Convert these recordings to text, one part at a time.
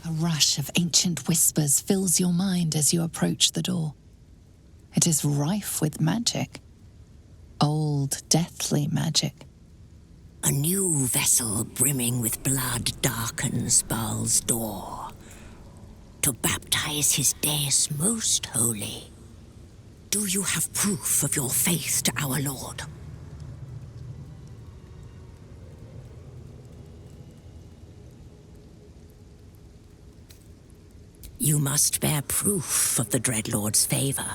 A rush of ancient whispers fills your mind as you approach the door. It is rife with magic. Old, deathly magic. A new vessel brimming with blood darkens Baal's door to baptize his deus most holy. Do you have proof of your faith to our Lord? You must bear proof of the Dreadlord's favor,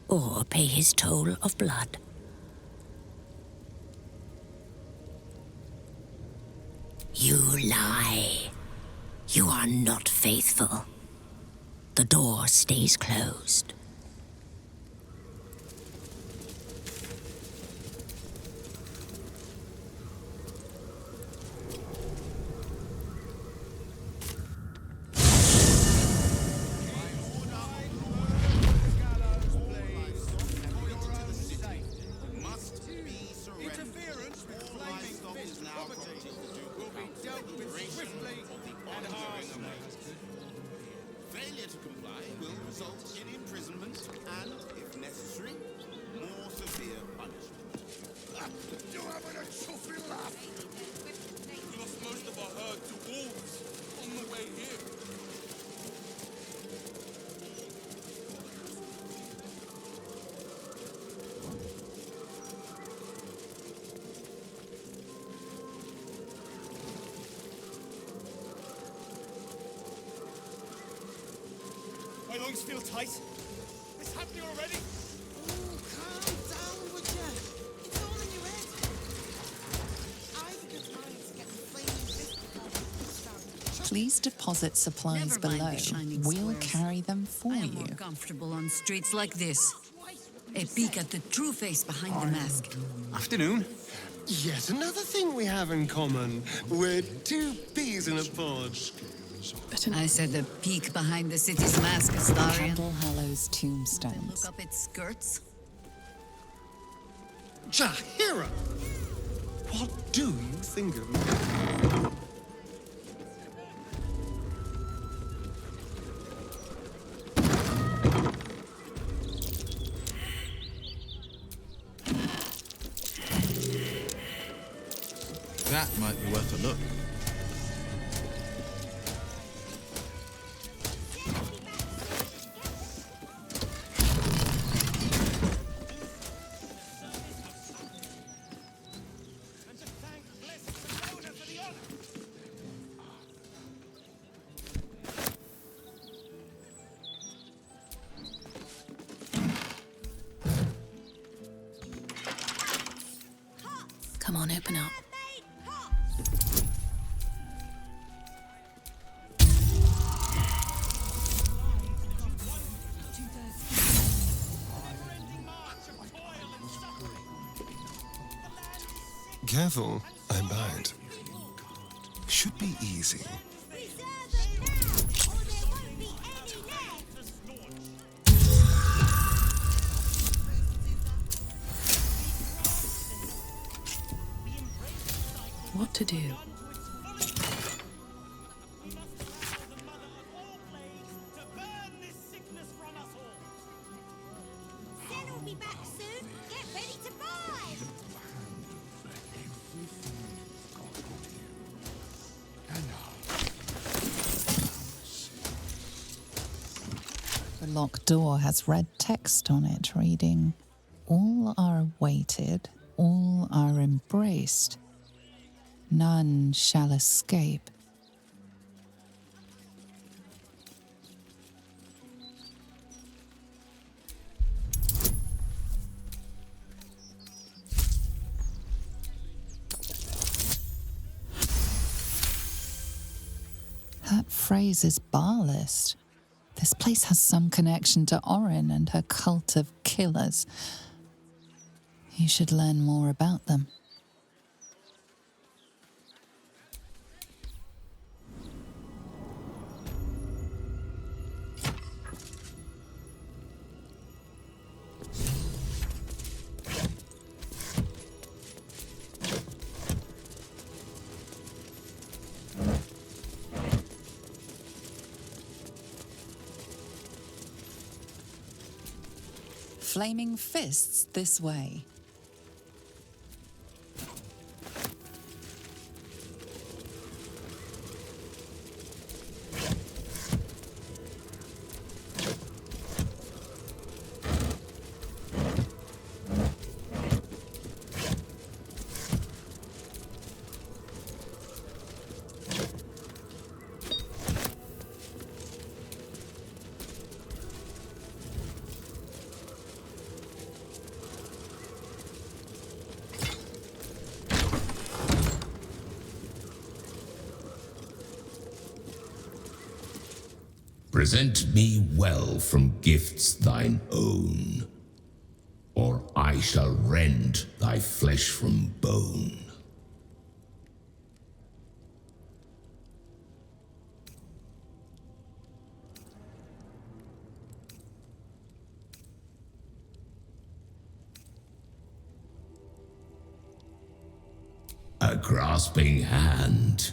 or pay his toll of blood. You lie. You are not faithful. The door stays closed. Failure to comply will result in imprisonment and, if necessary, more severe punishment. You're having a chuffy laugh! We lost most of our herd to wolves on the way here. My lungs feel tight. It's happening already. Oh, calm down, would ya? It's all in your head. I think it's time to get the flaming fist before. Please deposit supplies Never mind below. the shining We'll squares. carry them for I am you. more comfortable on streets like this. A peek at the true face behind the mask. Afternoon. Yet another thing we have in common. We're two peas in a pod. I said the peek behind the city's mask, Astarion. Candle Hallow's Look tombstones. up its skirts. Jahira! What do you think of me? That might be worth a look. Come on, open up. Careful, I bite. Should be easy. What to do? Sen will be back soon. Get ready to buy. The locked door has red text on it reading, "All are awaited, all are embraced. None shall escape." That phrase is Baalist. This place has some connection to Orin and her cult of killers. You should learn more about them. flaming fists this way. Present me well from gifts thine own, or I shall rend thy flesh from bone. A grasping hand,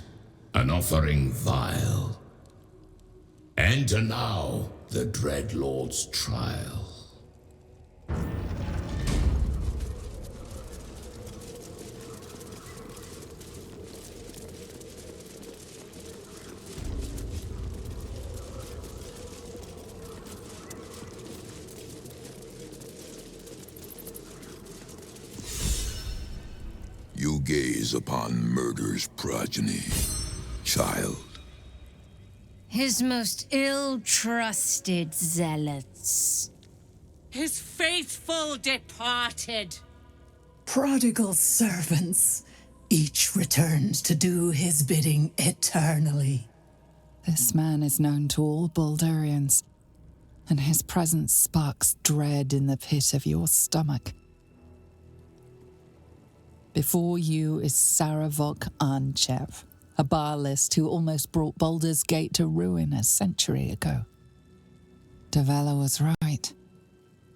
an offering vile. Enter now the Dread Lord's trial. You gaze upon murder's progeny, child. His most ill-trusted zealots. His faithful departed. Prodigal servants, each returns to do his bidding eternally. This man is known to all Baldurians, and his presence sparks dread in the pit of your stomach. Before you is Saravok Arnchev, a Baalist who almost brought Baldur's Gate to ruin a century ago. Davella was right.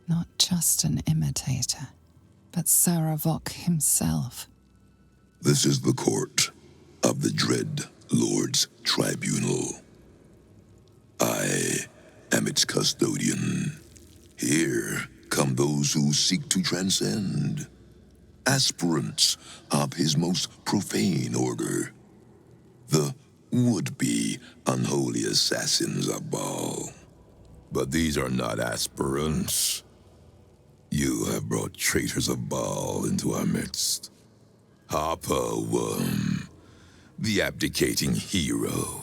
Not just an imitator, but Saravok himself. This is the court of the Dread Lord's Tribunal. I am its custodian. Here come those who seek to transcend, aspirants of his most profane order, the would-be unholy assassins of Baal. But these are not aspirants. You have brought traitors of Baal into our midst. Harper Worm, the abdicating hero.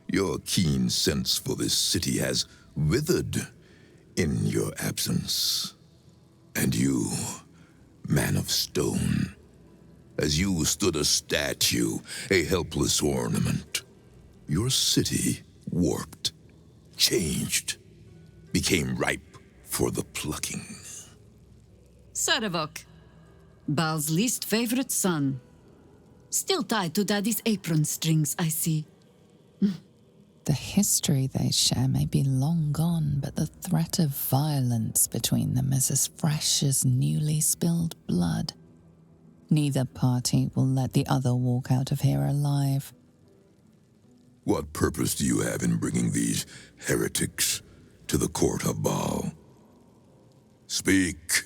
Your keen sense for this city has withered in your absence. And you, man of stone, as you stood a statue, a helpless ornament, your city warped, changed, became ripe for the plucking. Saravok, Baal's least favorite son. Still tied to Daddy's apron strings, I see. The history they share may be long gone, but the threat of violence between them is as fresh as newly spilled blood. Neither party will let the other walk out of here alive. What purpose do you have in bringing these heretics to the court of Baal? Speak,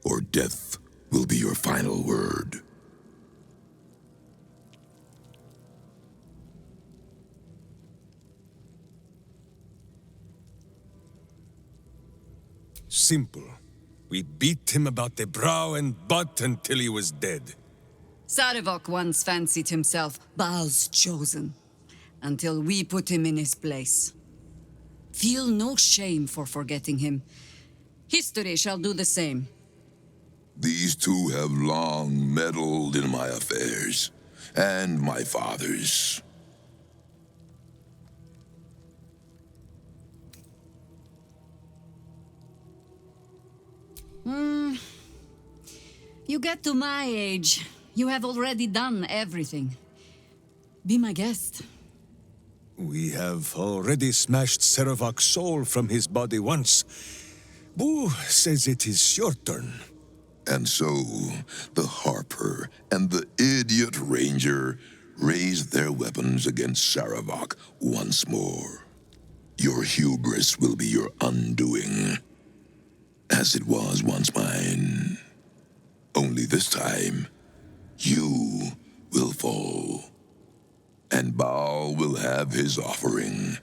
or death will be your final word. Simple. We beat him about the brow and butt until he was dead. Saravok once fancied himself Baal's chosen, until we put him in his place. Feel no shame for forgetting him. History shall do the same. These two have long meddled in my affairs, and my father's. You get to my age, you have already done everything. Be my guest. We have already smashed Saravok's soul from his body once. Boo says it is your turn. And so, the Harper and the idiot Ranger raised their weapons against Saravok once more. Your hubris will be your undoing. as it was once mine. Only this time, you will fall, and Baal will have his offering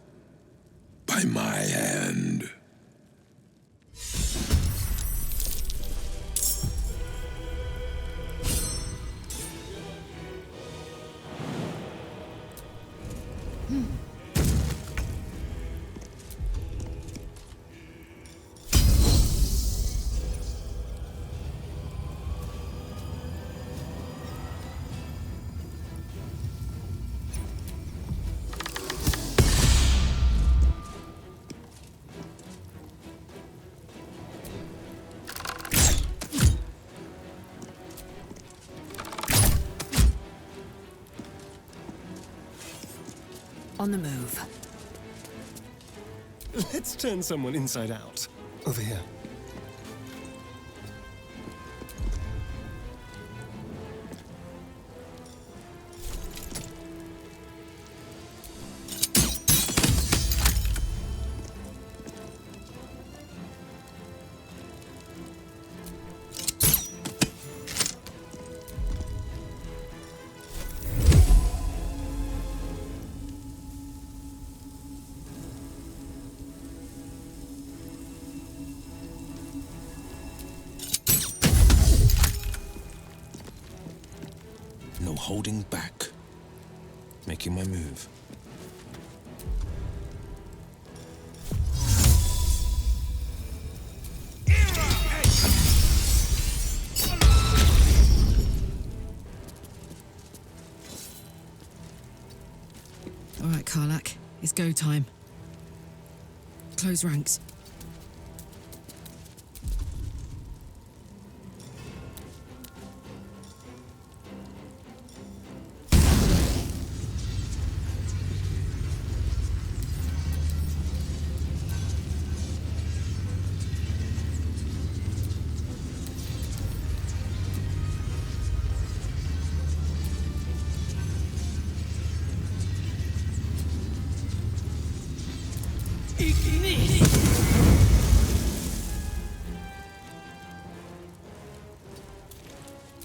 by my hand. On the move. Let's turn someone inside out. Over here. No holding back. Making my move. All right, Karlak. It's go time. Close ranks.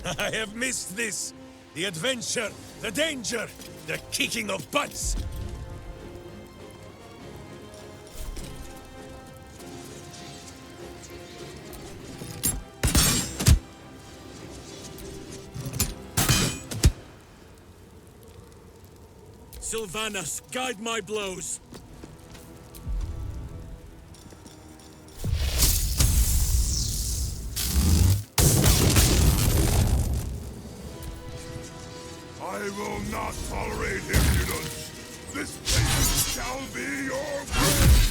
I have missed this. The adventure, the danger, the kicking of butts. Sylvanas, guide my blows. I will not tolerate impudence. This place shall be your grave.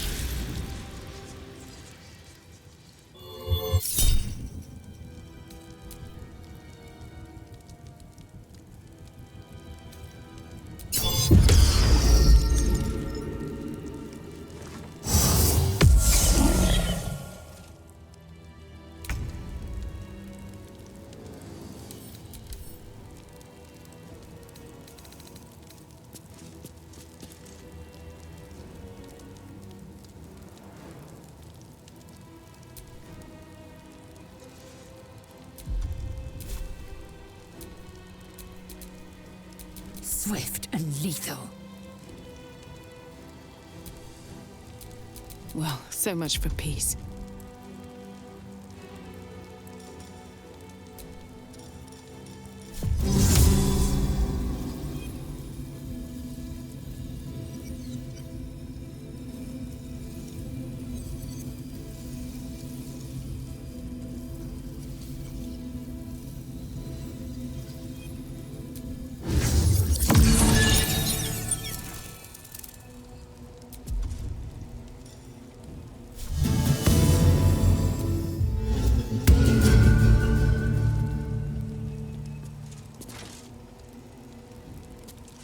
Swift and lethal. Well, so much for peace.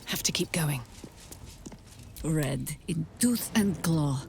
Have to keep going. Red in tooth and claw.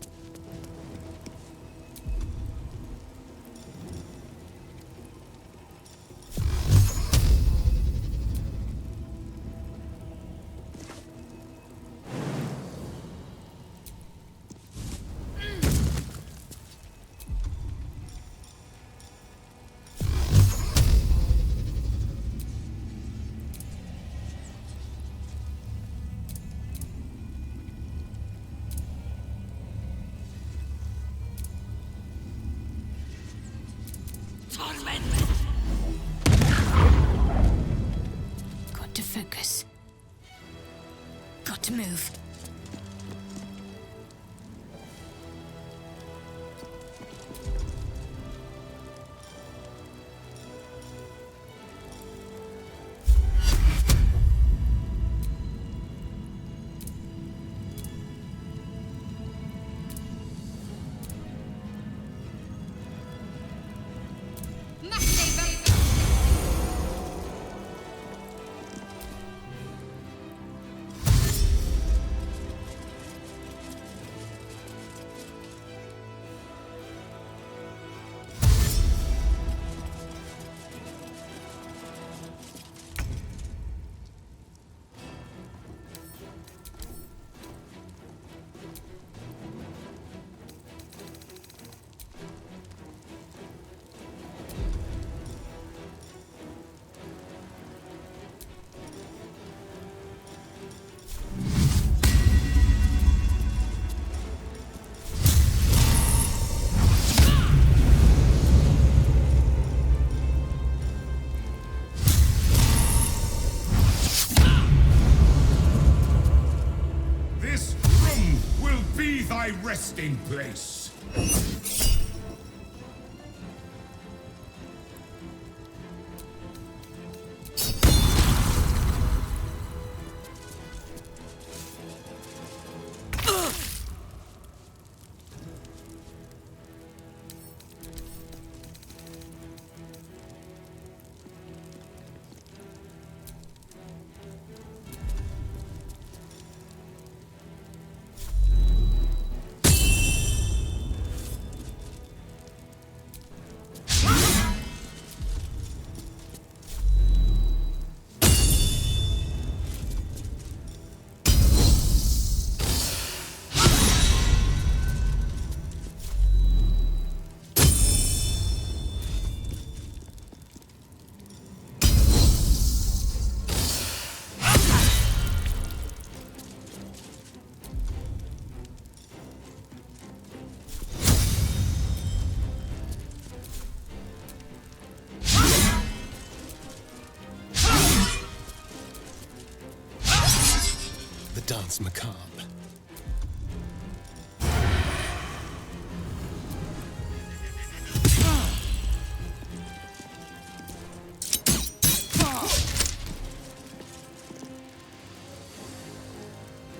to move. Thy resting place. Dance macabre.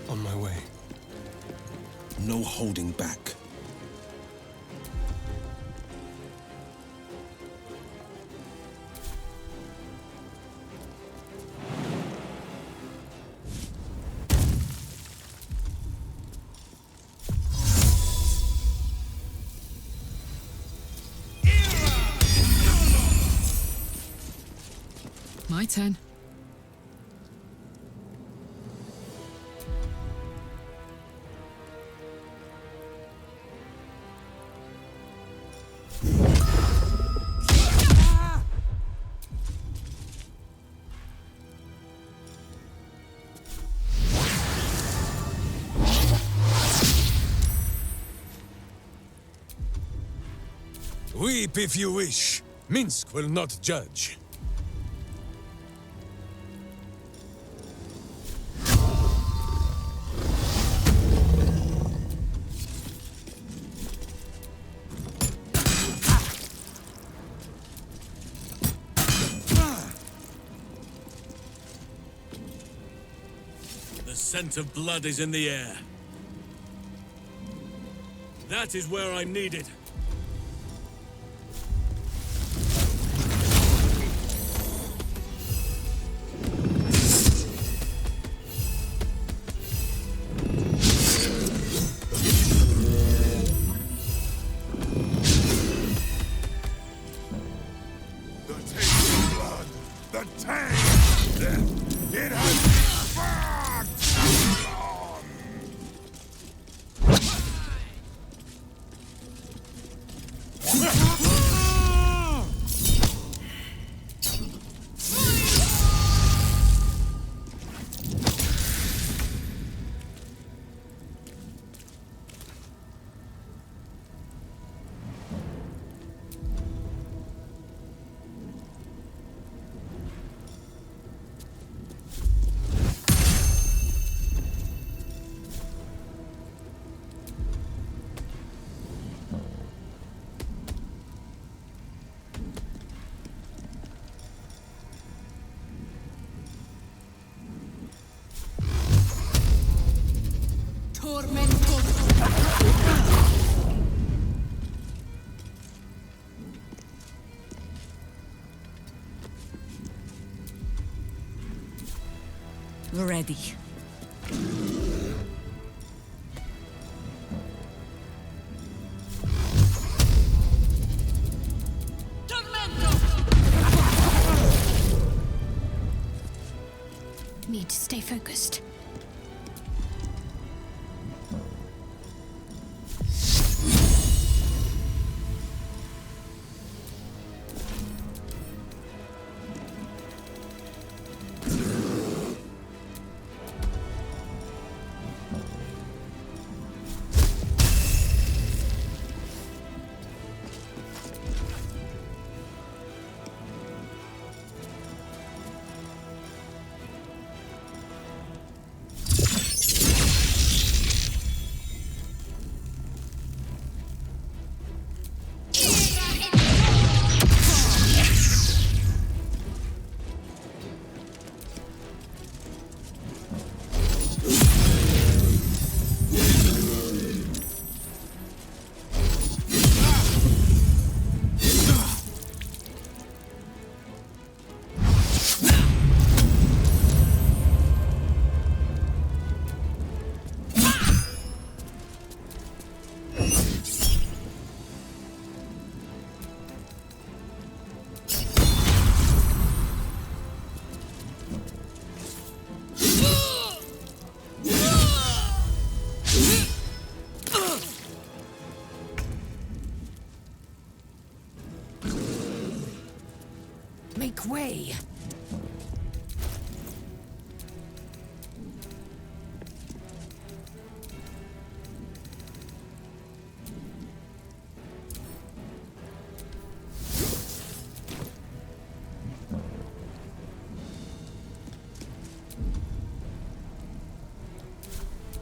On my way. No holding back. My turn. Weep if you wish. Minsk will not judge. The scent of blood is in the air. That is where I'm needed. Ready. Need to stay focused. Make way!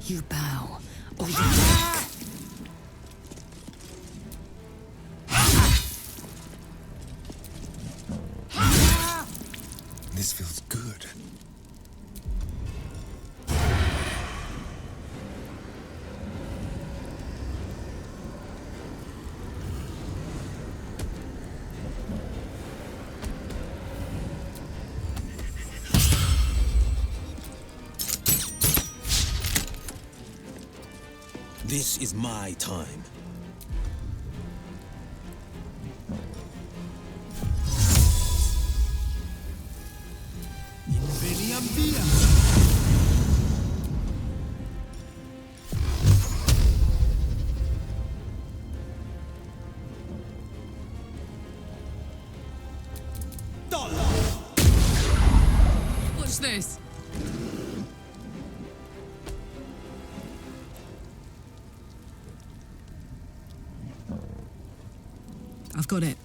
You bow, or you back. This feels good. This is my time. Watch this. I've got it.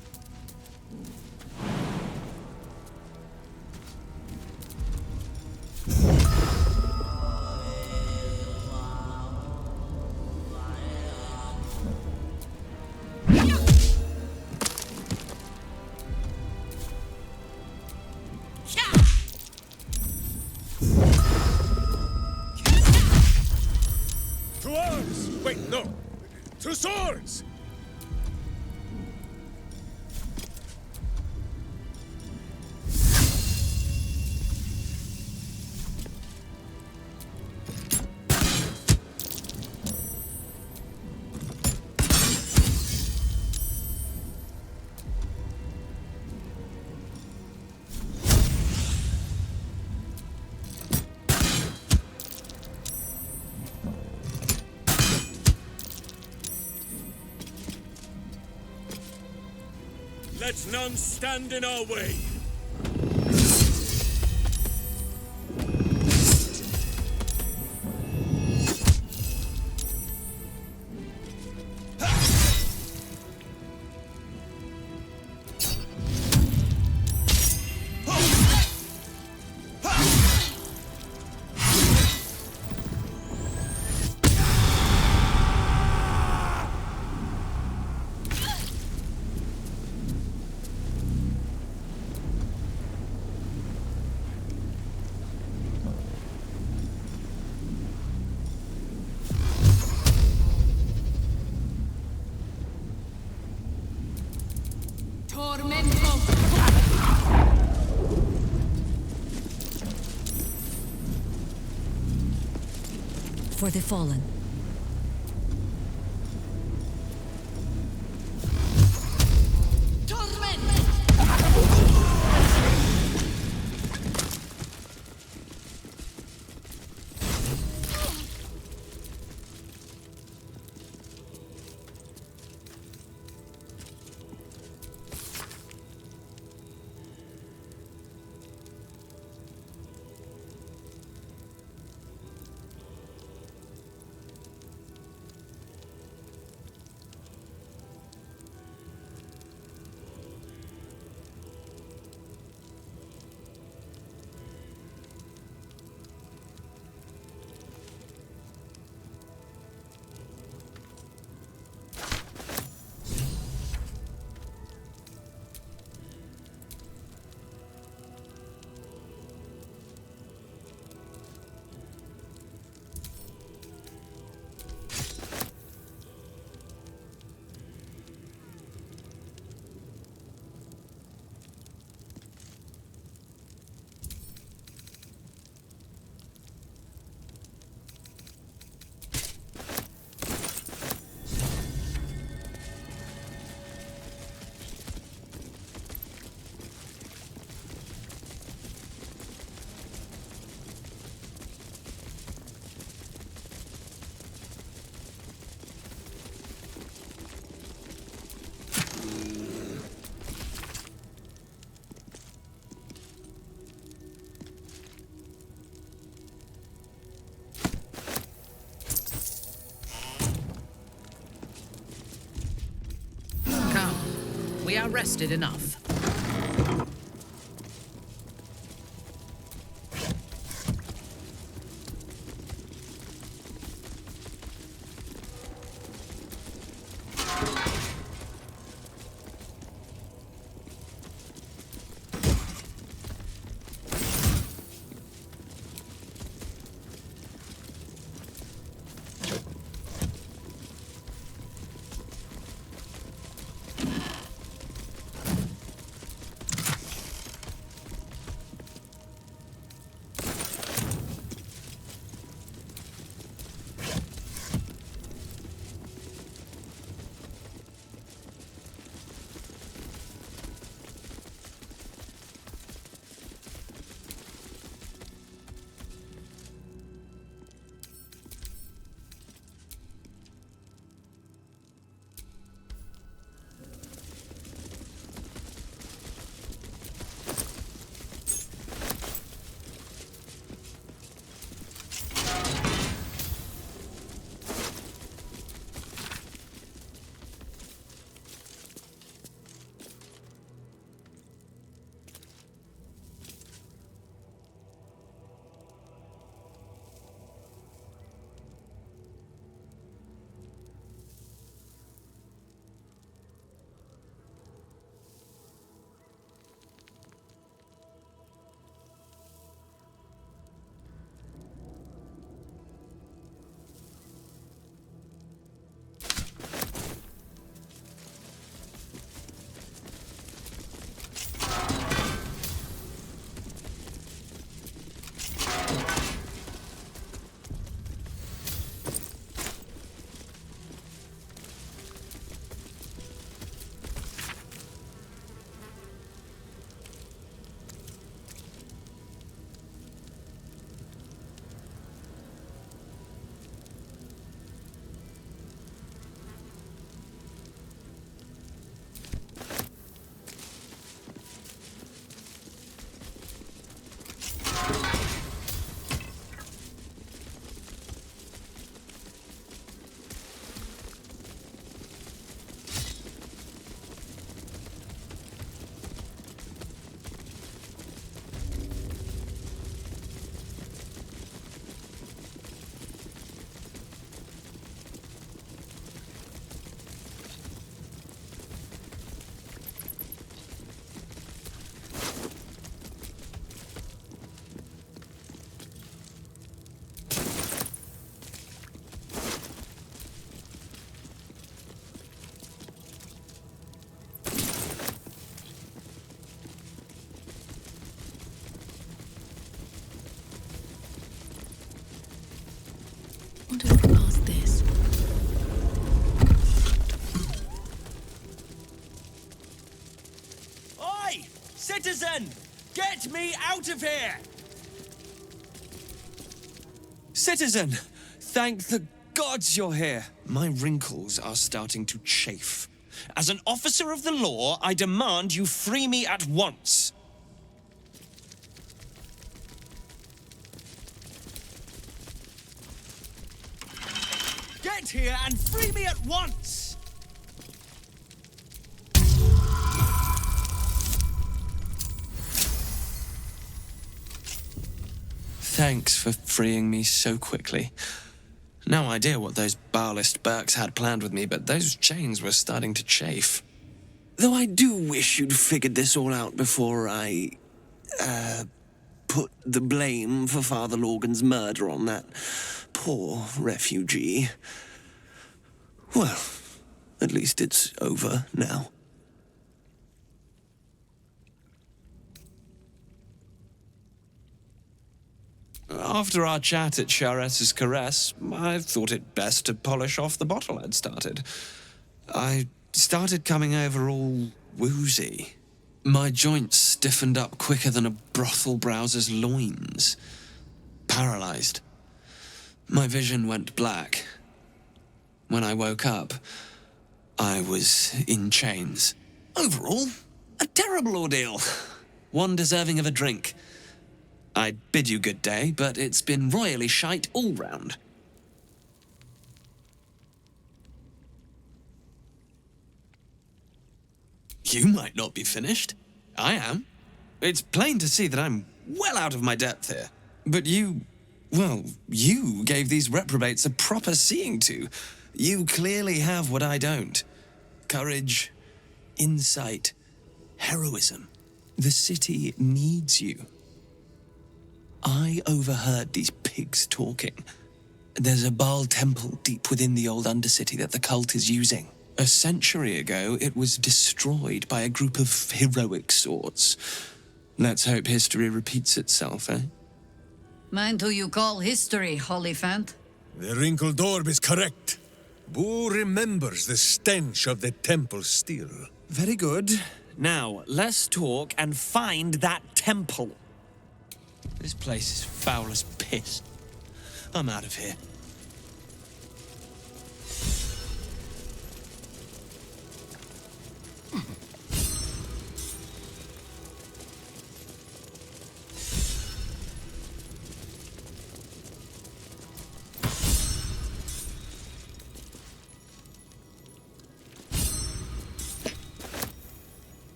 To arms! Wait, no! To swords! Let none stand in our way. for the fallen. We are rested enough. Citizen! Get me out of here! Citizen! Thank the gods you're here. My wrinkles are starting to chafe. As an officer of the law, I demand you free me at once. Get here and free me at once! Thanks for freeing me so quickly. No idea what those Barlist Burks had planned with me, but those chains were starting to chafe. Though I do wish you'd figured this all out before I, put the blame for Father Lorgan's murder on that poor refugee. Well, at least it's over now. After our chat at Charessa's Caress, I thought it best to polish off the bottle I'd started. I started coming over all woozy. My joints stiffened up quicker than a brothel browser's loins. Paralyzed. My vision went black. When I woke up, I was in chains. Overall, a terrible ordeal. One deserving of a drink. I bid you good day, but it's been royally shite all round. You might not be finished. I am. It's plain to see that I'm well out of my depth here. But you gave these reprobates a proper seeing to. You clearly have what I don't. Courage, insight, heroism. The city needs you. I overheard these pigs talking. There's a Baal temple deep within the old Undercity that the cult is using. A century ago, it was destroyed by a group of heroic sorts. Let's hope history repeats itself, eh? Mind who you call history, Hollyphant? The wrinkled orb is correct. Boo remembers the stench of the temple still. Very good. Now, let's talk and find that temple. This place is foul as piss. I'm out of here.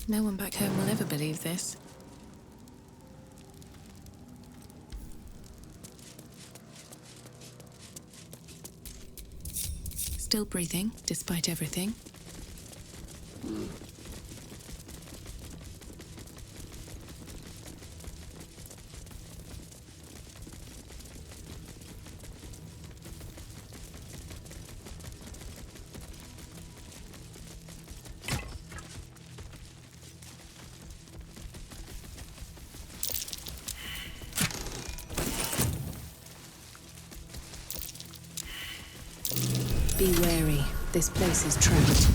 No one back home will ever believe this. Still breathing, despite everything. Be wary. This place is trapped.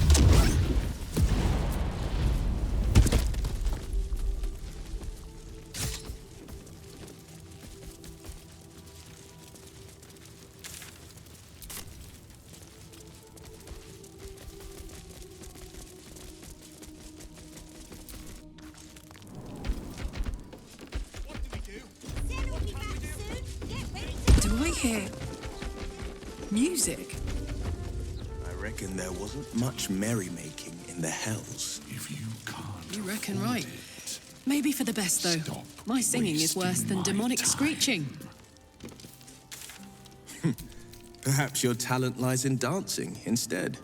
Do I hear music? I reckon there wasn't much merrymaking in the hells. If you can't. You reckon right. Maybe for the best, though. My singing is worse than demonic screeching. Perhaps your talent lies in dancing instead.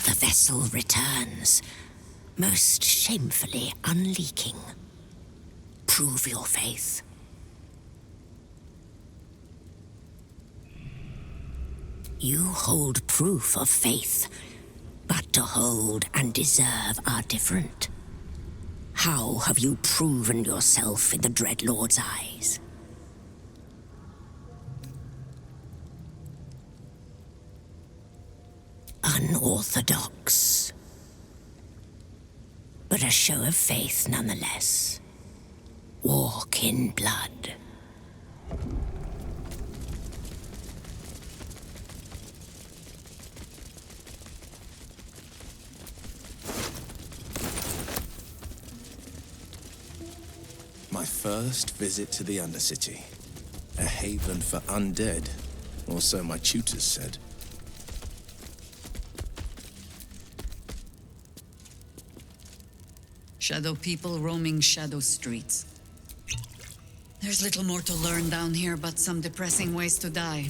The vessel returns, most shamefully unleaking. Prove your faith. You hold proof of faith, but to hold and deserve are different. How have you proven yourself in the Dreadlord's eyes? Unorthodox, but a show of faith nonetheless. Walk in blood. My first visit to the Undercity. A haven for undead, or so my tutors said. Shadow people roaming shadow streets. There's little more to learn down here, but some depressing ways to die.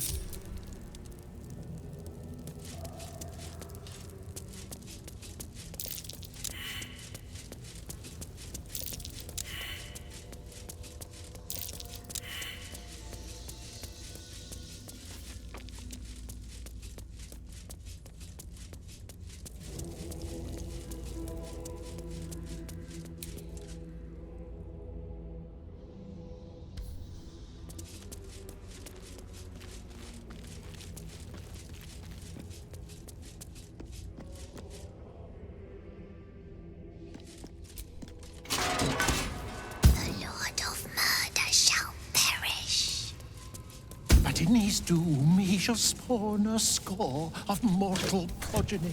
But in his doom he shall spawn a score of mortal progeny.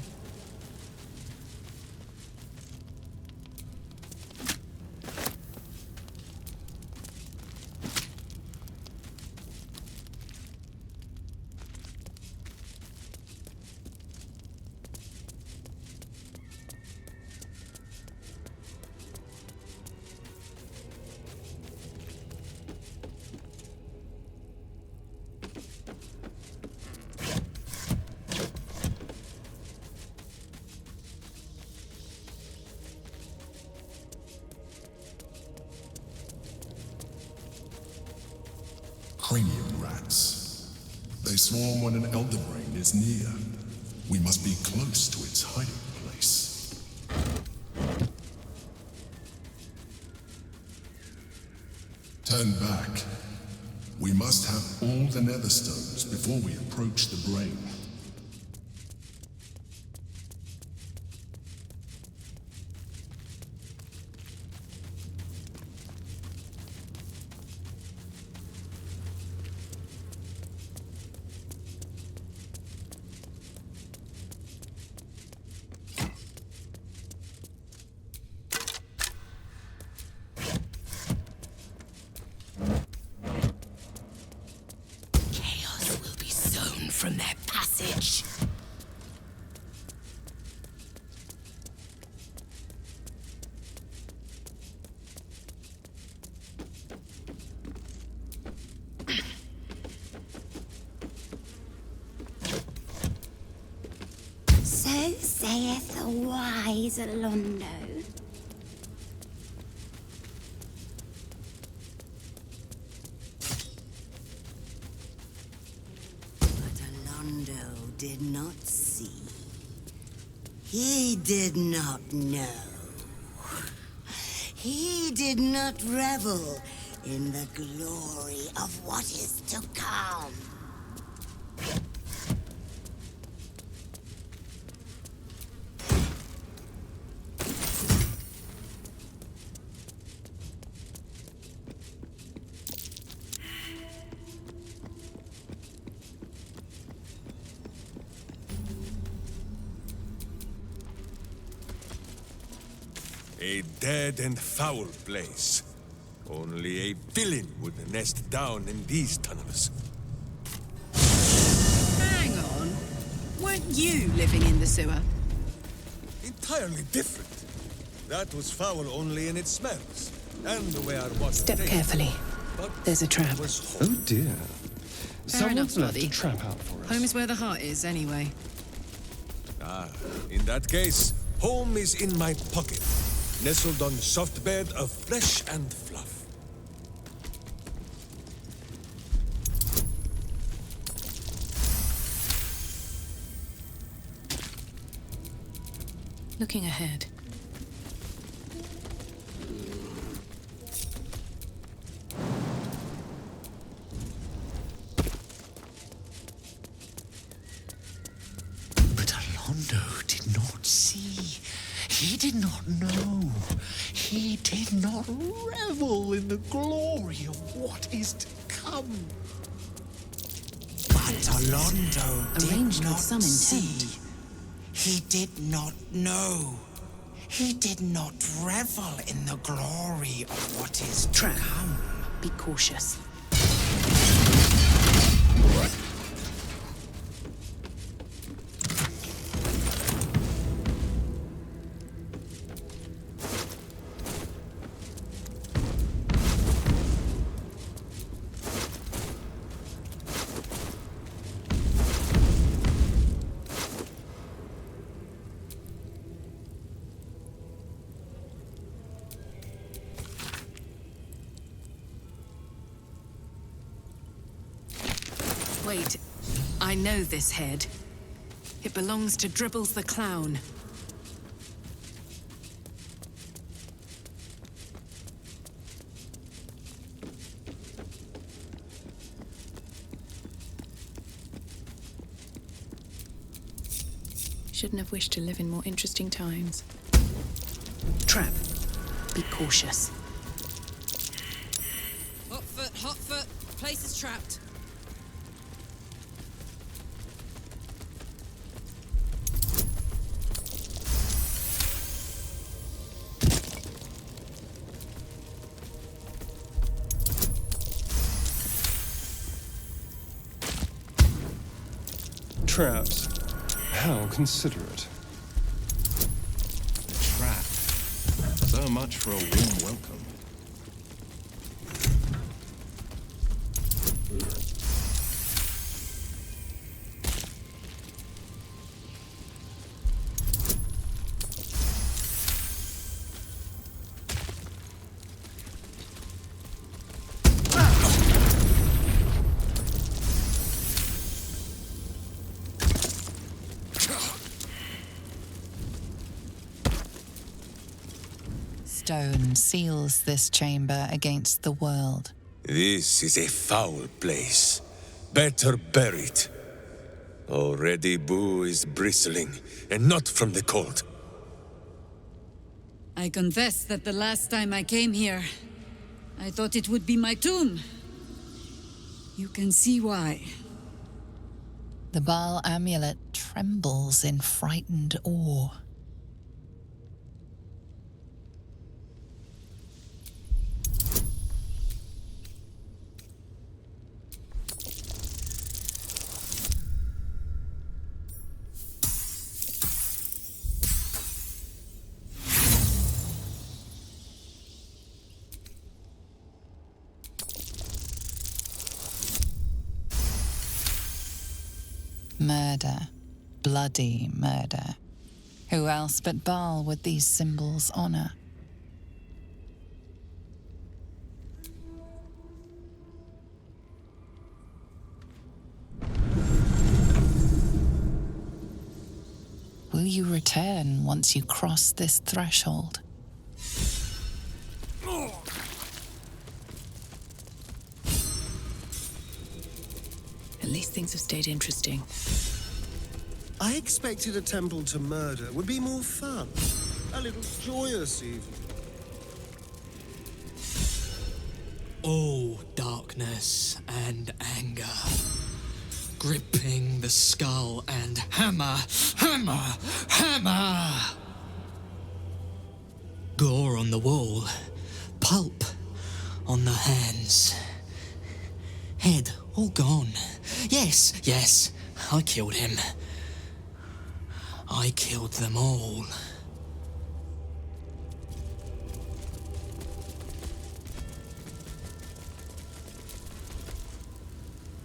Cranium rats. They swarm when an elder brain is near. We must be close to its hiding place. Turn back. We must have all the nether stones before we approach the brain. from their passage. So saith the wise Alondo. But Alondo did not see. He did not know. He did not revel in the glory of what is to come. A dead and foul place. Only a villain would nest down in these tunnels. Hang on. Weren't you living in the sewer? Entirely different. That was foul only in its smells, and the way our water Step tastes. carefully. There's a trap. Oh dear. Fair enough, Someone's left buddy. a trap out for us. Home is where the heart is, anyway. Ah, in that case, home is in my pocket, nestled on soft bed of flesh and fluff. Looking ahead. But Alondo did not see. He did not know. He did not revel in the glory of what is to come. But Alondo did Arranged with not some see. intent. He did not know. He did not revel in the glory of what is to Trap. come. Be cautious. Wait, I know this head. It belongs to Dribbles the Clown. Shouldn't have wished to live in more interesting times. Trap. Be cautious. Hot foot, hot foot. Place is trapped. Traps. How considerate. A trap. So much for a warm welcome. Stone seals this chamber against the world. This is a foul place. Better buried. Already Boo is bristling, and not from the cold. I confess that the last time I came here, I thought it would be my tomb. You can see why. The Baal amulet trembles in frightened awe. Murder. Bloody murder. Who else but Baal would these symbols honor? Will you return once you cross this threshold? At least things have stayed interesting. I expected a temple to murder would be more fun. A little joyous, even. All darkness and anger. Gripping the skull and hammer, hammer, hammer! Gore on the wall. Pulp on the hands. Head all gone. Yes, yes, I killed him. I killed them all.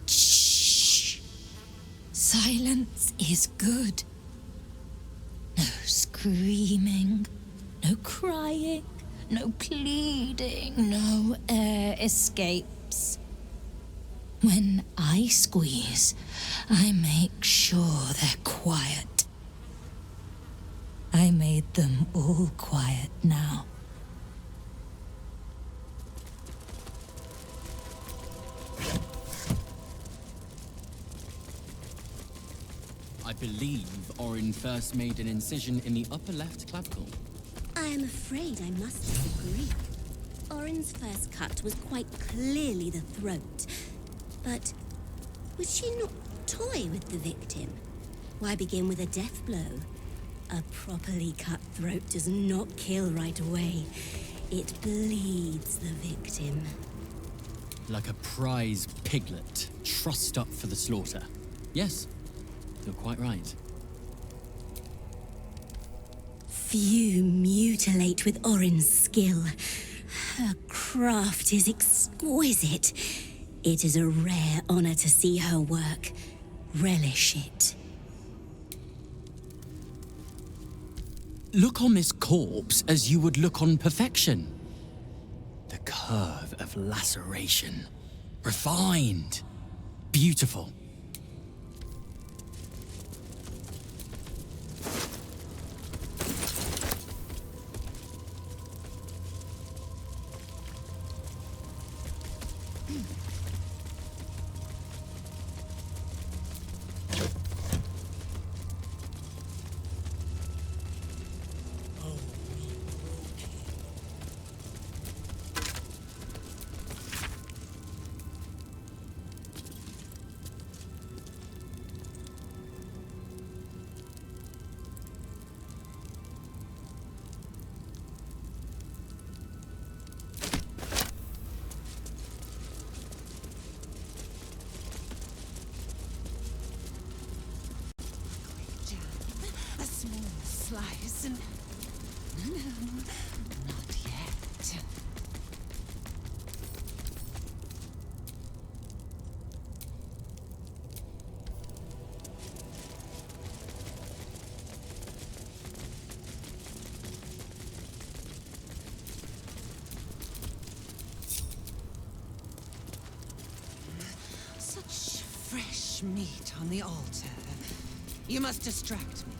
Shh. Silence is good. No screaming, no crying, no pleading, no air escapes. When I squeeze, I make sure they're quiet. I made them all quiet now. I believe Orin first made an incision in the upper left clavicle. I am afraid I must disagree. Orin's first cut was quite clearly the throat. But was she not toy with the victim? Why begin with a death blow? A properly cut throat does not kill right away. It bleeds the victim. Like a prize piglet, trussed up for the slaughter. Yes, you're quite right. Few mutilate with Orin's skill. Her craft is exquisite. It is a rare honor to see her work. Relish it. Look on this corpse as you would look on perfection. The curve of laceration. Refined. Beautiful. A small slice and... No, not yet. Such fresh meat on the altar. You must distract me.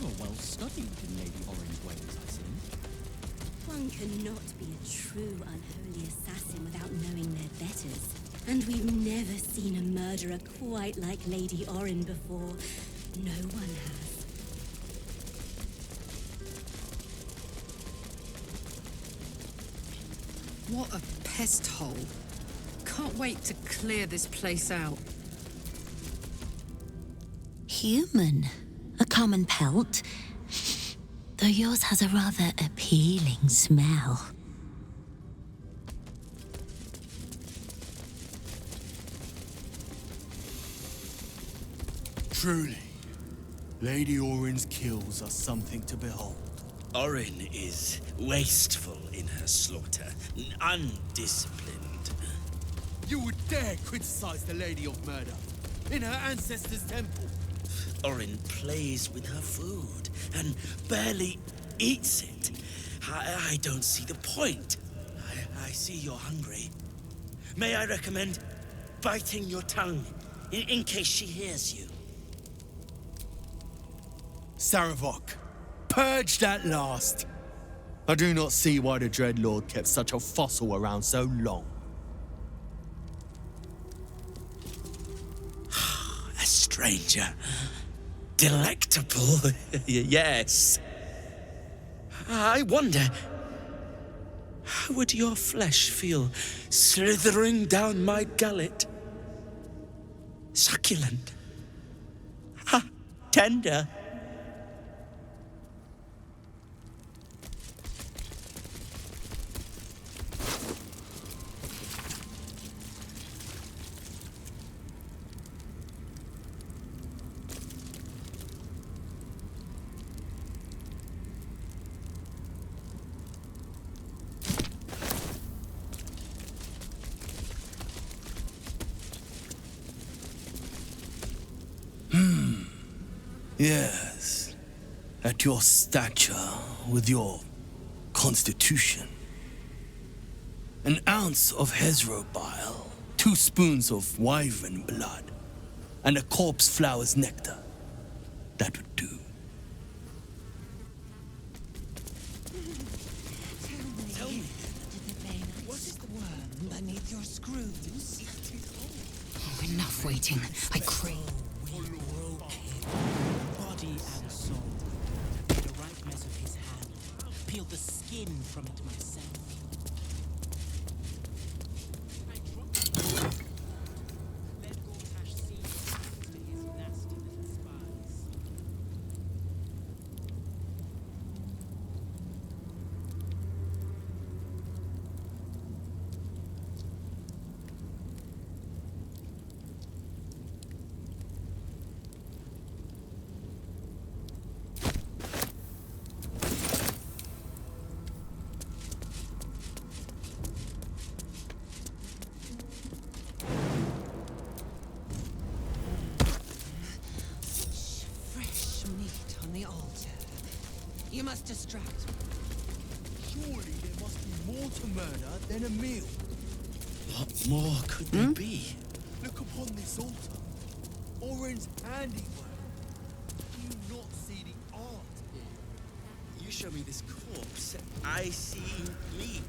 You're well studied in Lady Orin's ways, I see. One cannot be a true unholy assassin without knowing their betters. And we've never seen a murderer quite like Lady Orin before. No one has. What a pest hole. Can't wait to clear this place out. Human. A common pelt. Though yours has a rather appealing smell. Truly, Lady Orin's kills are something to behold. Orin is wasteful in her slaughter, undisciplined. You would dare criticize the Lady of Murder in her ancestors' temple? Orin plays with her food and barely eats it. I don't see the point. I see you're hungry. May I recommend biting your tongue in case she hears you? Saravok, purged at last. I do not see why the Dreadlord kept such a fossil around so long. A stranger. Delectable, yes. I wonder, how would your flesh feel slithering down my gullet? Succulent. Ha, tender. Yes, at your stature, with your constitution. An ounce of Hezro bile, 2 spoons of wyvern blood, and a corpse flower's nectar. That would do. Tell me, what is the worm beneath your screws? Oh, enough waiting. I crave. Body and soul. The ripeness of his hand. Peeled the skin from it myself. You must distract me. Surely there must be more to murder than a meal. What more could there be? Look upon this altar. Orin's handiwork. Do you not see the art here? You show me this corpse, I see meat.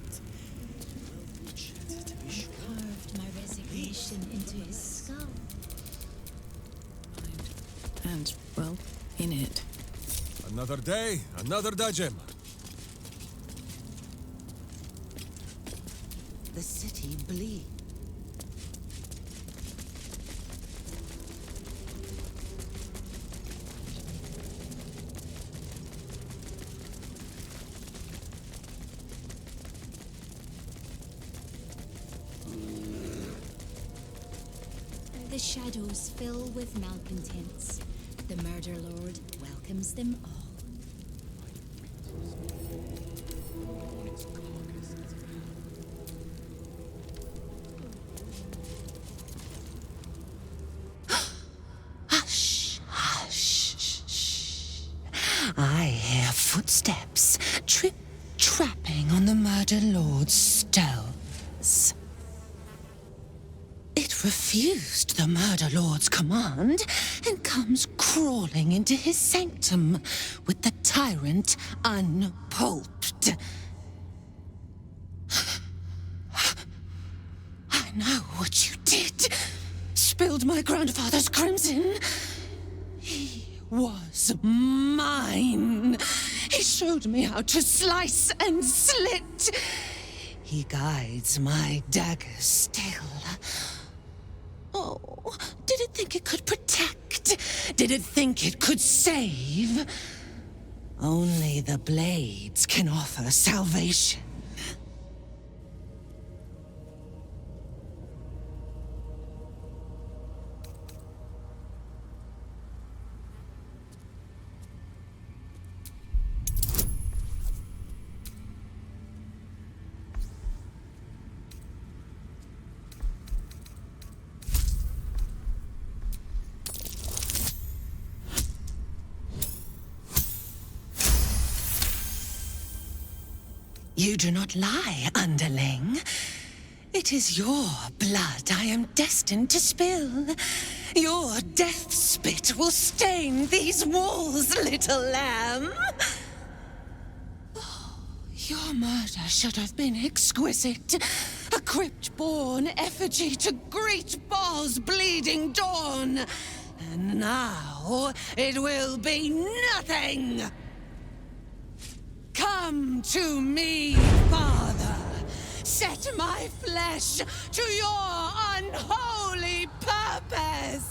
Well butchered, to be sure. Carved my resignation into his skull. And, well, in it. Another day, another dajim. The city bleeds. The shadows fill with malcontents. The Murder Lord welcomes them all. Hush, hush, shh. I hear footsteps trip-trapping on the Murder Lord's stones. It refused the Murder Lord's command and comes crawling into his sanctum with the tyrant unpulped. I know what you did. Spilled my grandfather's crimson. He was mine. He showed me how to slice and slit. He guides my dagger still. Oh, did it think it could protect? Did it think it could save? Only the blades can offer salvation. You do not lie, underling. It is your blood I am destined to spill. Your death spit will stain these walls, little lamb. Oh, your murder should have been exquisite. A crypt-born effigy to greet Baal's bleeding dawn. And now it will be nothing. Come to me, Father. Set my flesh to your unholy purpose!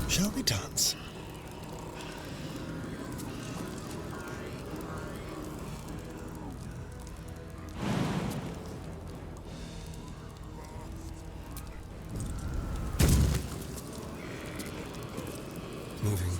Shall we dance? Moving.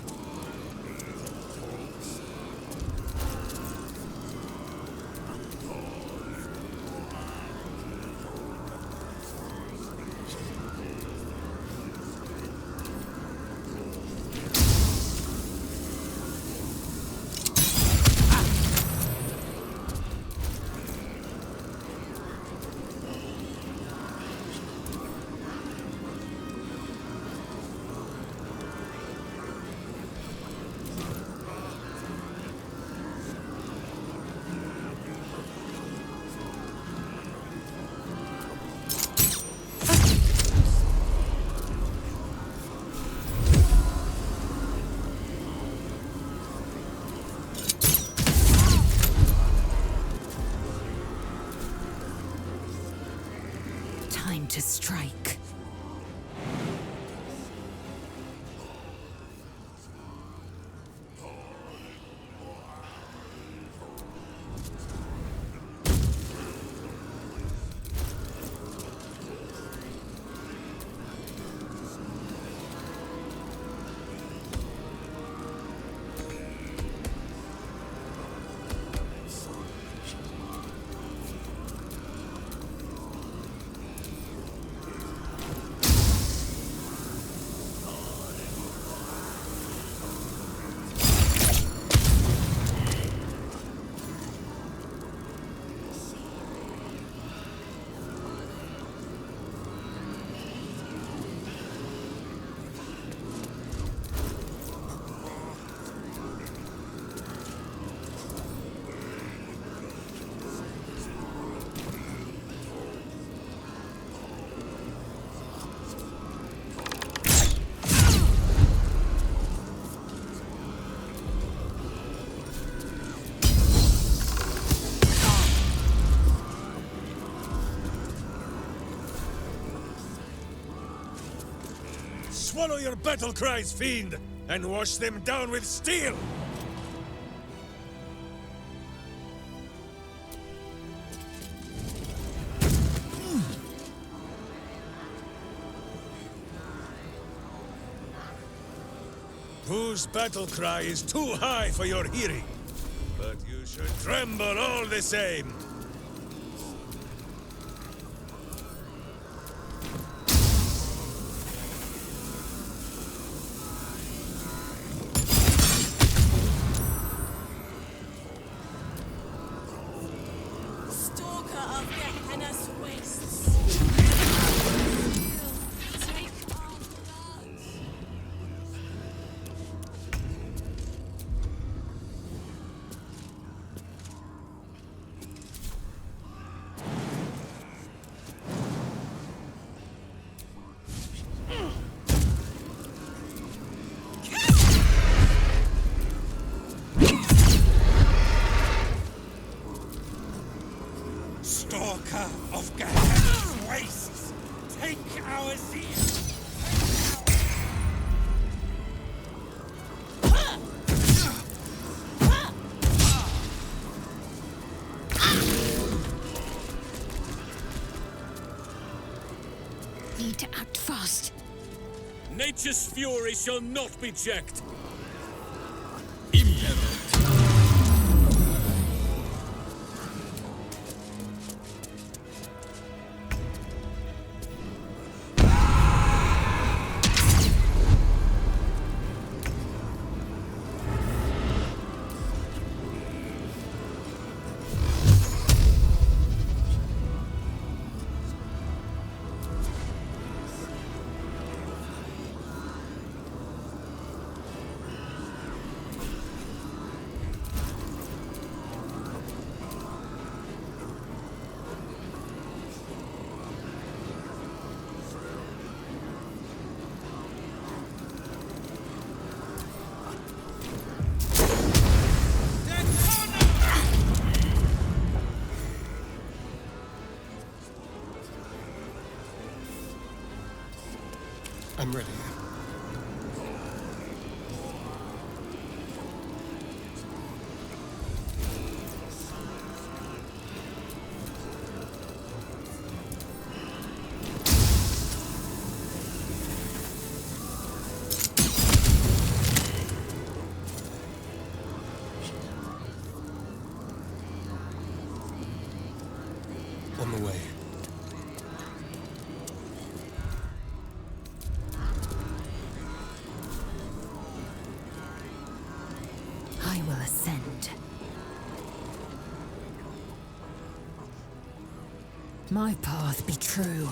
Time to strike. Swallow your battle cries, fiend, and wash them down with steel! Whose battle cry is too high for your hearing? But you should tremble all the same. Stalker of Gehenna's wastes. Take our blood. Stalker of Gehenna's wastes, take our zeal. Need to act fast. Nature's fury shall not be checked. I'm ready. On the way. I will ascend. My path be true.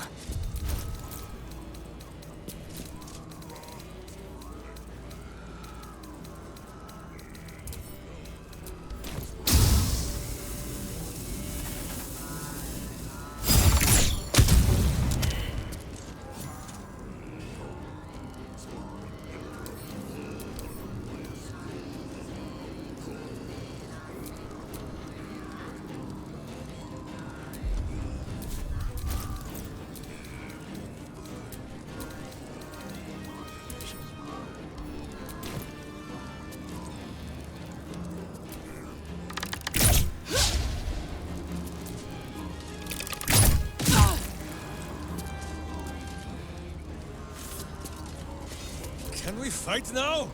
Can we fight now?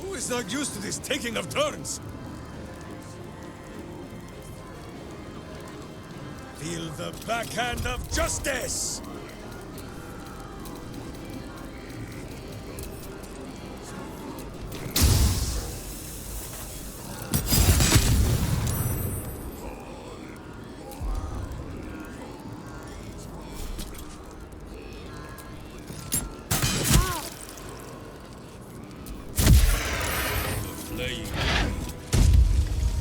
Who is not used to this taking of turns? Feel the backhand of justice! Flaying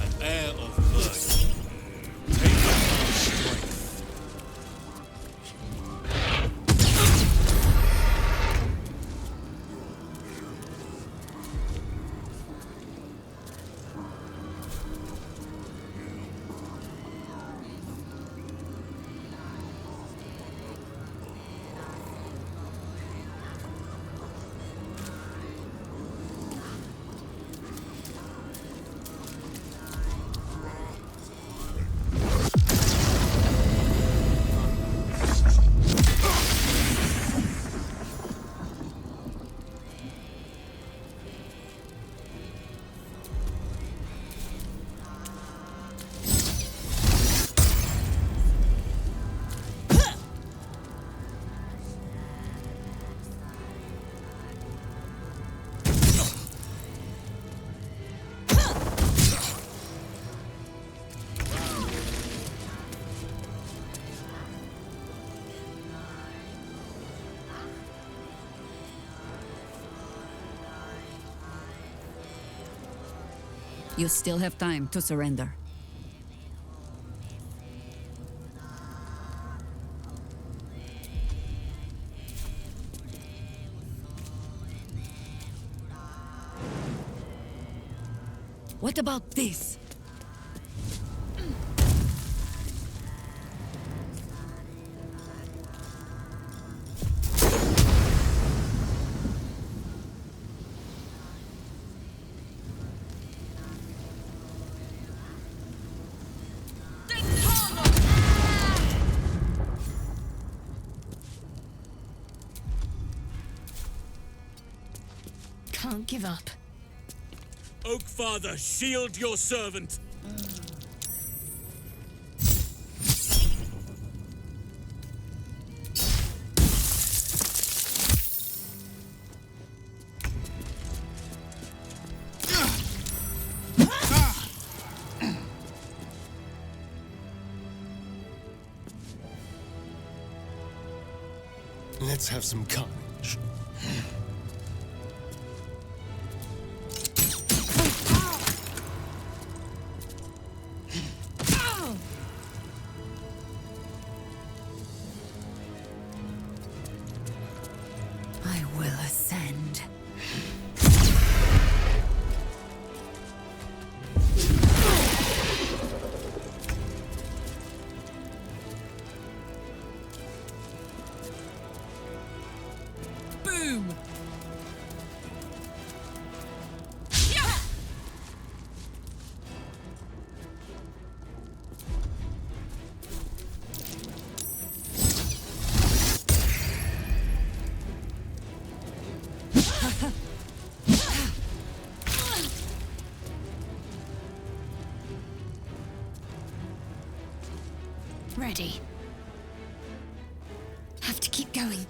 an air of mercy. Take our strength. You still have time to surrender. What about this? Can't give up. Oakfather, shield your servant! Let's have some carnage. I will ascend. Boom! Ready. Have to keep going.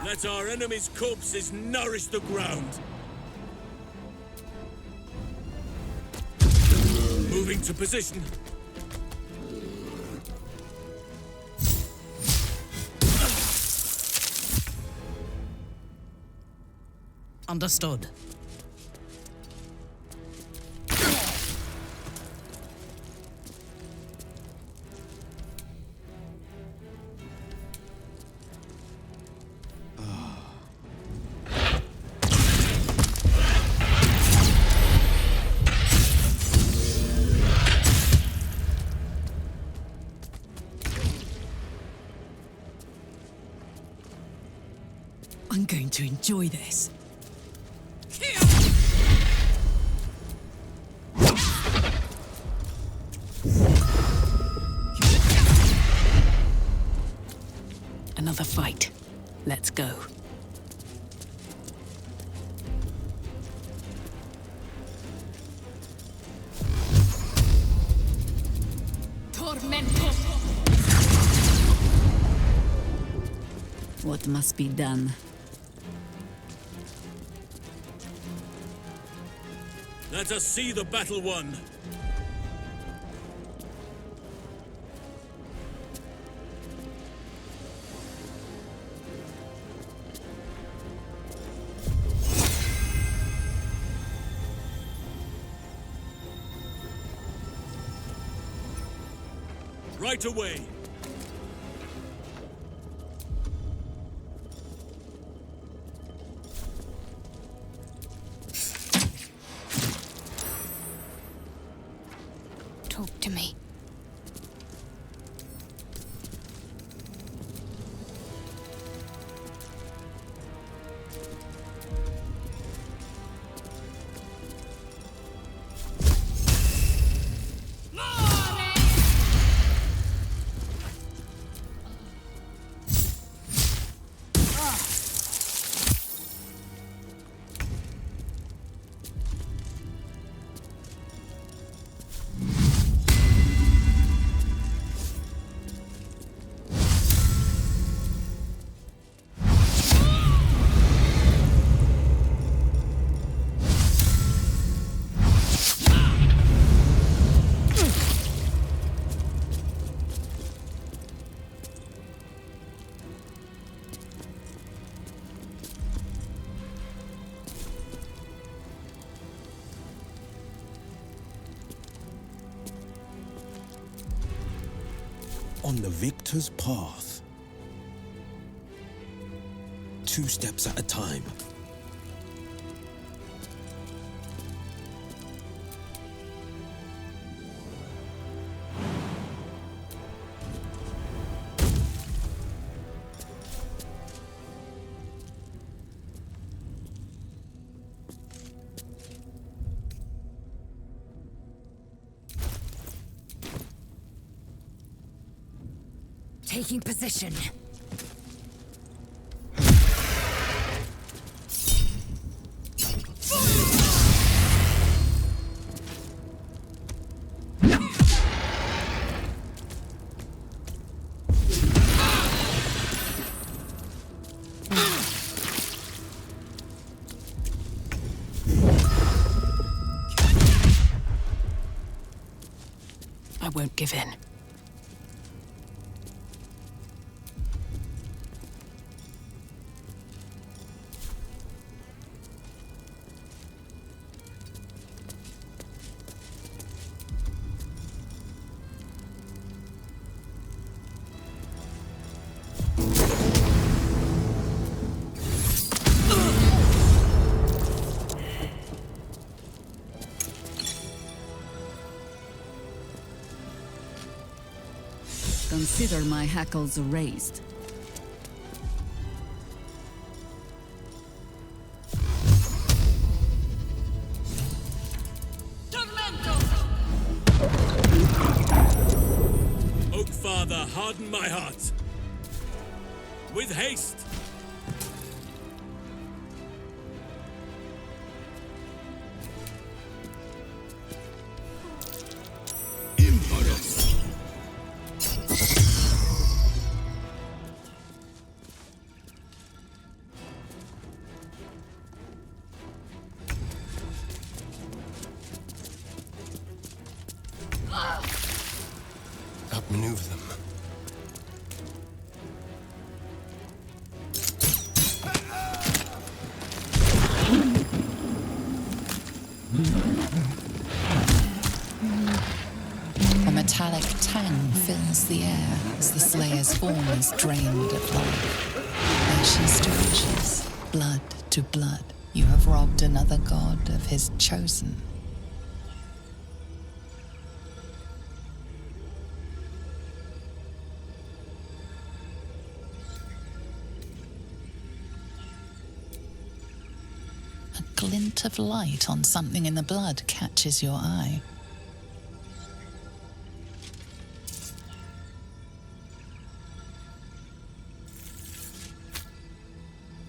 Let our enemies' corpses nourish the ground! Moving to position. Understood. I'm going to enjoy this. Another fight. Let's go. Tormento. What must be done? Let us see the battle won. Right away. Talk to me. on the victor's path. 2 steps at a time. Taking position. I won't give in. Consider my hackles raised. Oak Father, harden my heart. With haste. Outmaneuver them. A metallic tang fills the air as the Slayer's form is drained of life. Ashes to ashes, blood to blood, you have robbed another god of his chosen. A glint of light on something in the blood catches your eye.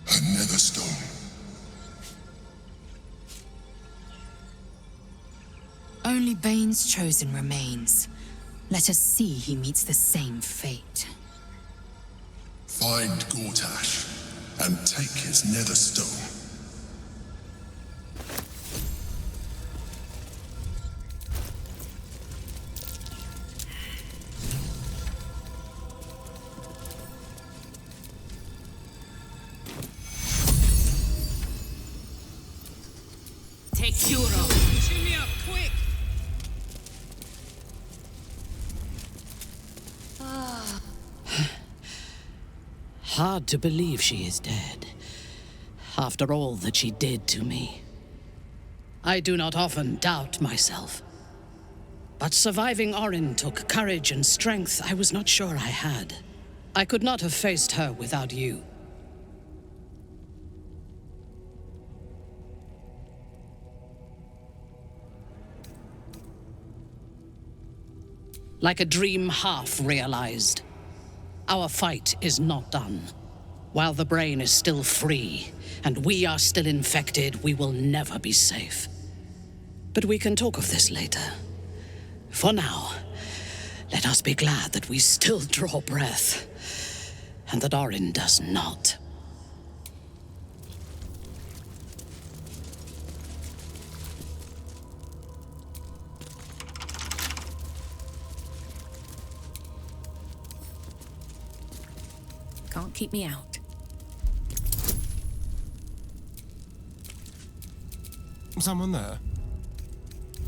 A nether stone. Only Bane's chosen remains. Let us see he meets the same fate. Find Gortash and take his nether stone. Take Kuro. Cheer me up, quick! Hard to believe she is dead, after all that she did to me. I do not often doubt myself. But surviving Orin took courage and strength I was not sure I had. I could not have faced her without you. Like a dream half realized. Our fight is not done. While the brain is still free, and we are still infected, we will never be safe. But we can talk of this later. For now, let us be glad that we still draw breath, and that Orin does not. Can't keep me out. Someone there?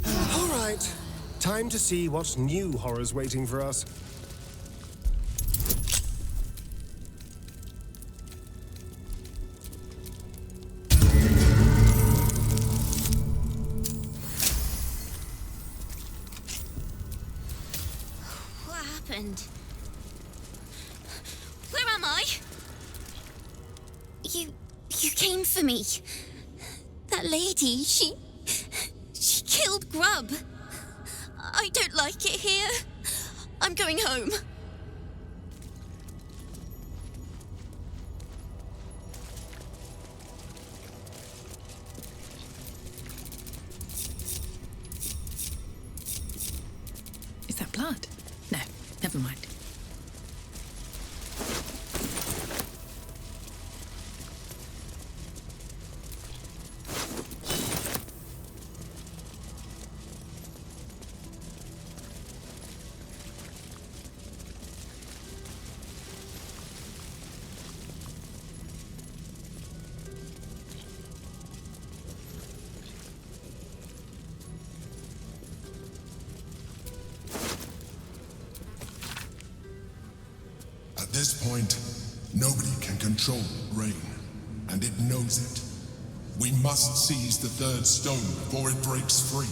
All right. Time to see what new horror's waiting for us. You came for me. That lady, she killed Grub. I don't like it here. I'm going home. Is that blood? No, never mind. At this point, nobody can control rain, and it knows it. We must seize the third stone before it breaks free.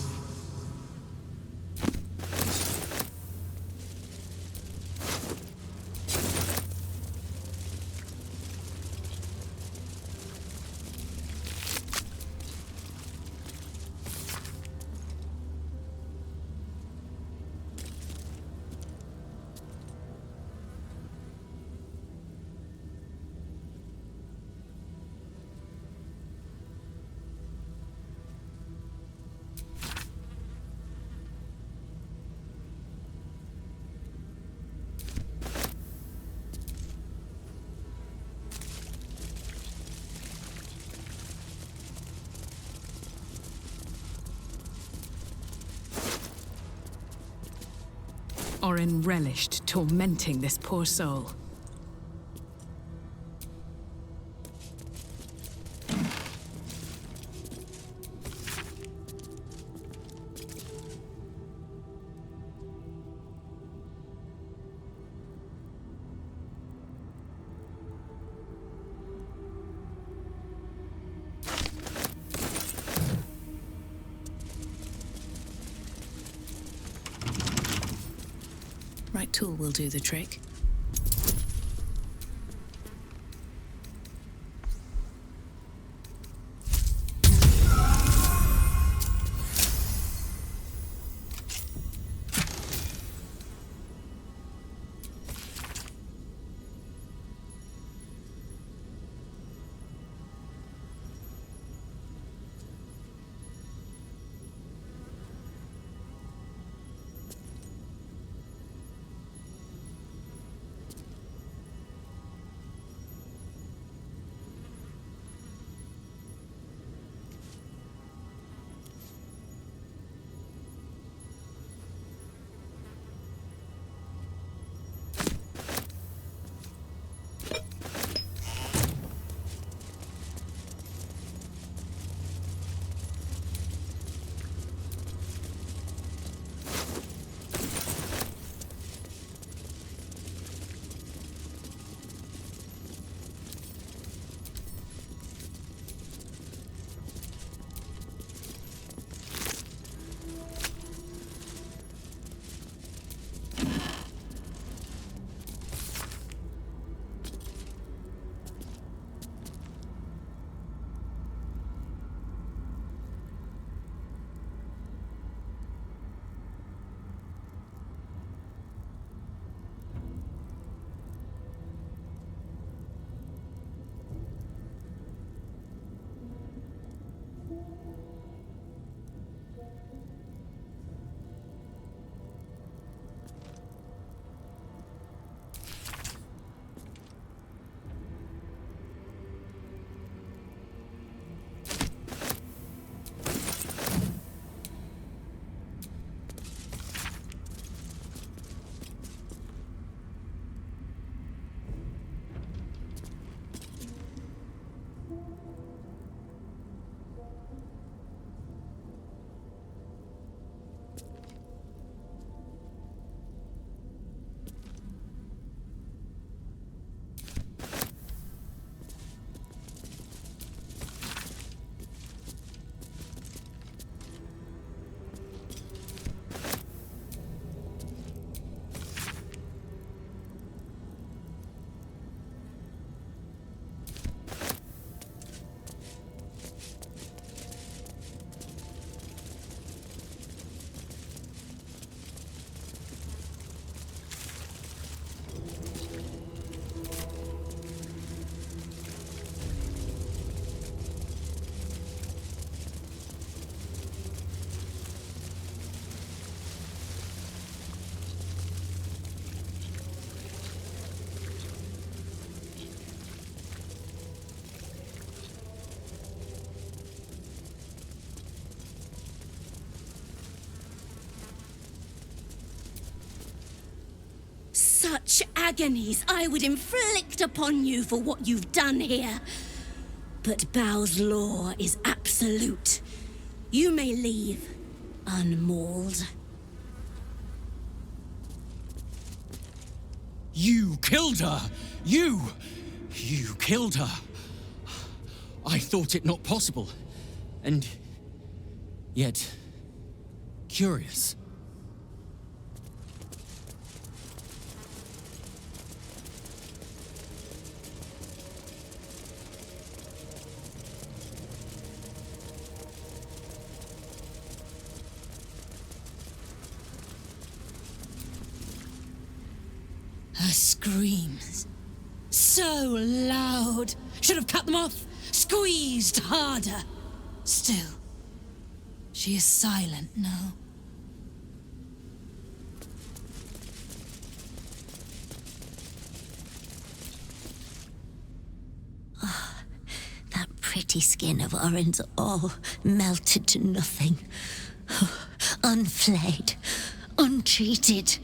Orin relished tormenting this poor soul. Right tool will do the trick. agonies I would inflict upon you for what you've done here. But Baal's law is absolute. You may leave, unmauled. You killed her! You killed her! I thought it not possible. And yet, curious. Her screams. So loud. Should have cut them off. Squeezed harder. Still, she is silent now. That pretty skin of Orin's all melted to nothing. Unflayed, untreated.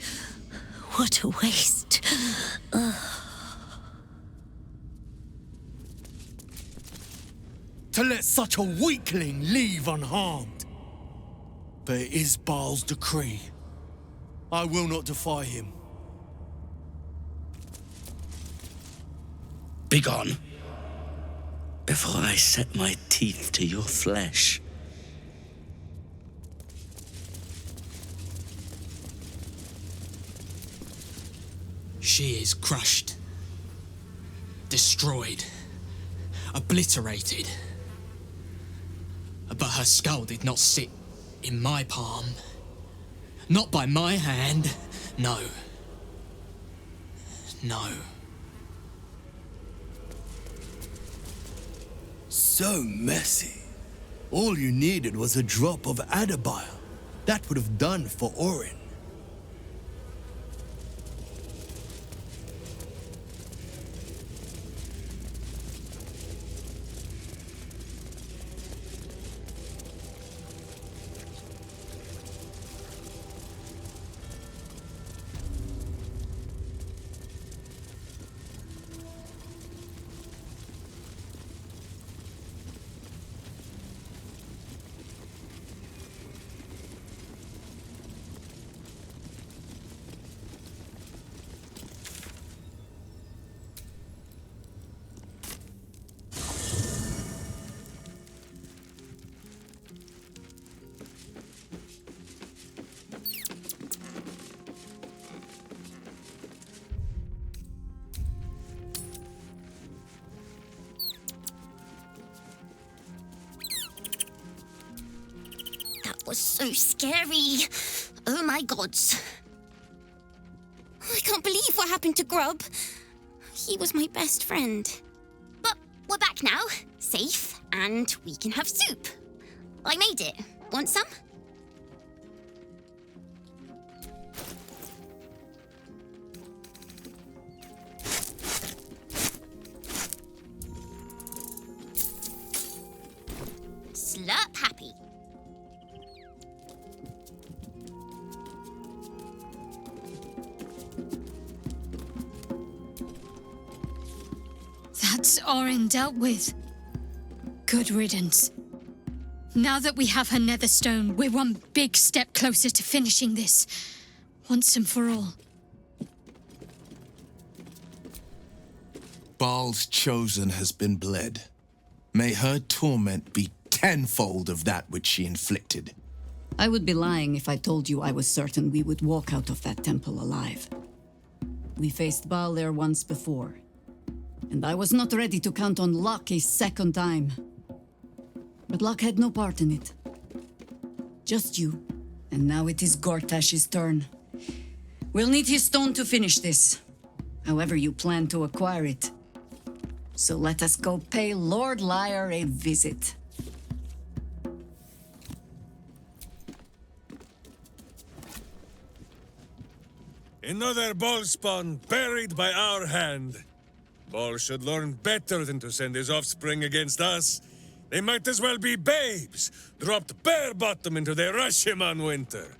What a waste. To let such a weakling leave unharmed. But it is Baal's decree. I will not defy him. Begone, before I set my teeth to your flesh. She is crushed, destroyed, obliterated. But her skull did not sit in my palm. Not by my hand. No. No. So messy. All you needed was a drop of Adabile. That would have done for Orin. Was so scary. Oh my gods. I can't believe what happened to Grub. He was my best friend. But we're back now, safe, and we can have soup. I made it. Want some? Slurp happy. That's Orin dealt with. Good riddance. Now that we have her netherstone, we're one big step closer to finishing this, once and for all. Baal's chosen has been bled. May her torment be tenfold of that which she inflicted. I would be lying if I told you I was certain we would walk out of that temple alive. We faced Baal there once before, and I was not ready to count on luck a second time. But luck had no part in it. Just you, and now it is Gortash's turn. We'll need his stone to finish this, however you plan to acquire it. So let us go pay Lord Lyre a visit. Another ball spawn buried by our hand. Ball should learn better than to send his offspring against us. They might as well be babes, dropped bare bottom into the Rashiman winter.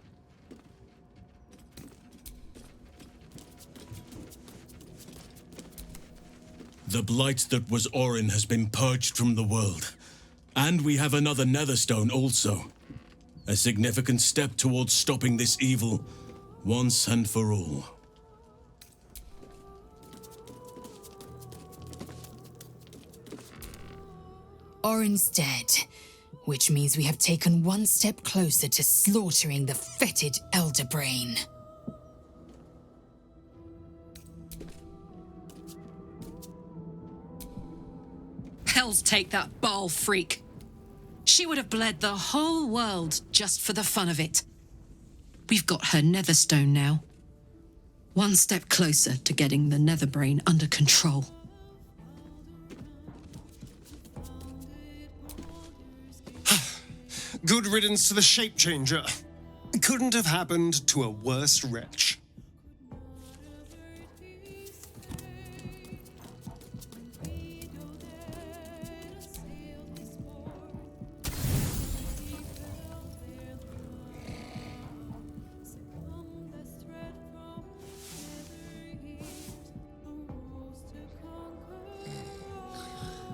The blight that was Orin has been purged from the world. And we have another Netherstone also. A significant step towards stopping this evil once and for all. Orin's dead, which means we have taken one step closer to slaughtering the fetid Elder Brain. Hell's take that Baal freak. She would have bled the whole world just for the fun of it. We've got her Netherstone now. One step closer to getting the Netherbrain under control. Good riddance to the shape changer. Couldn't have happened to a worse wretch.